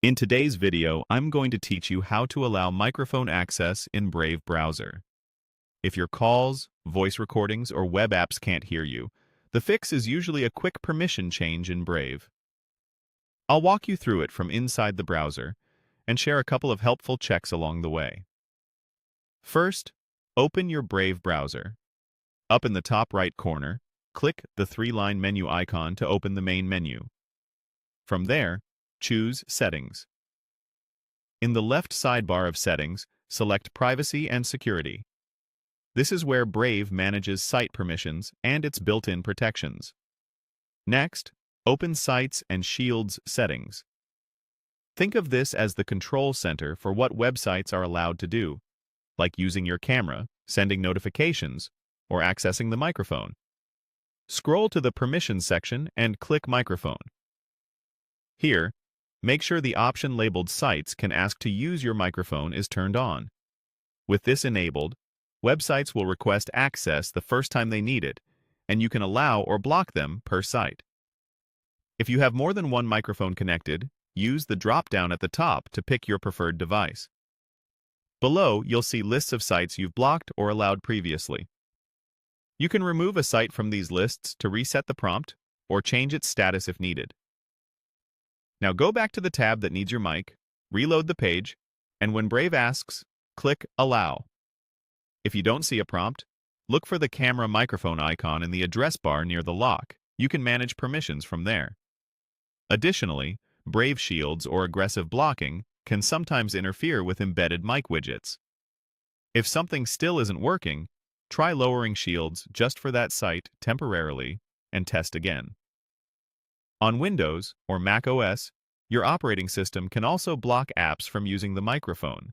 In today's video, I'm going to teach you how to allow microphone access in Brave browser. If your calls, voice recordings, or web apps can't hear you, the fix is usually a quick permission change in Brave. I'll walk you through it from inside the browser and share a couple of helpful checks along the way. First, open your Brave browser. Up in the top right corner, click the three-line menu icon to open the main menu. From there, choose Settings. In the left sidebar of Settings, select Privacy and Security. This is where Brave manages site permissions and its built-in protections. Next, open Sites and Shields Settings. Think of this as the control center for what websites are allowed to do, like using your camera, sending notifications, or accessing the microphone. Scroll to the Permissions section and click Microphone. Here, make sure the option labeled Sites can ask to use your microphone is turned on. With this enabled, websites will request access the first time they need it, and you can allow or block them per site. If you have more than one microphone connected, use the drop-down at the top to pick your preferred device. Below, you'll see lists of sites you've blocked or allowed previously. You can remove a site from these lists to reset the prompt or change its status if needed. Now go back to the tab that needs your mic, reload the page, and when Brave asks, click Allow. If you don't see a prompt, look for the camera microphone icon in the address bar near the lock. You can manage permissions from there. Additionally, Brave shields or aggressive blocking can sometimes interfere with embedded mic widgets. If something still isn't working, try lowering shields just for that site temporarily and test again. On Windows or Mac OS, your operating system can also block apps from using the microphone.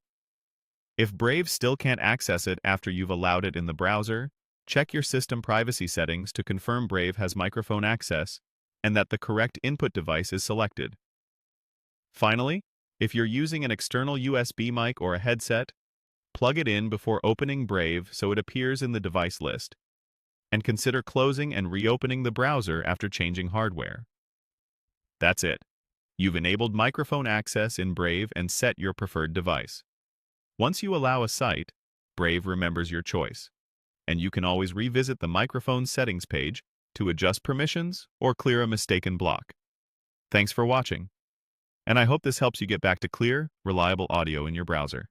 If Brave still can't access it after you've allowed it in the browser, check your system privacy settings to confirm Brave has microphone access and that the correct input device is selected. Finally, if you're using an external USB mic or a headset, plug it in before opening Brave so it appears in the device list, and consider closing and reopening the browser after changing hardware. That's it. You've enabled microphone access in Brave and set your preferred device. Once you allow a site, Brave remembers your choice, and you can always revisit the microphone settings page to adjust permissions or clear a mistaken block. Thanks for watching, and I hope this helps you get back to clear, reliable audio in your browser.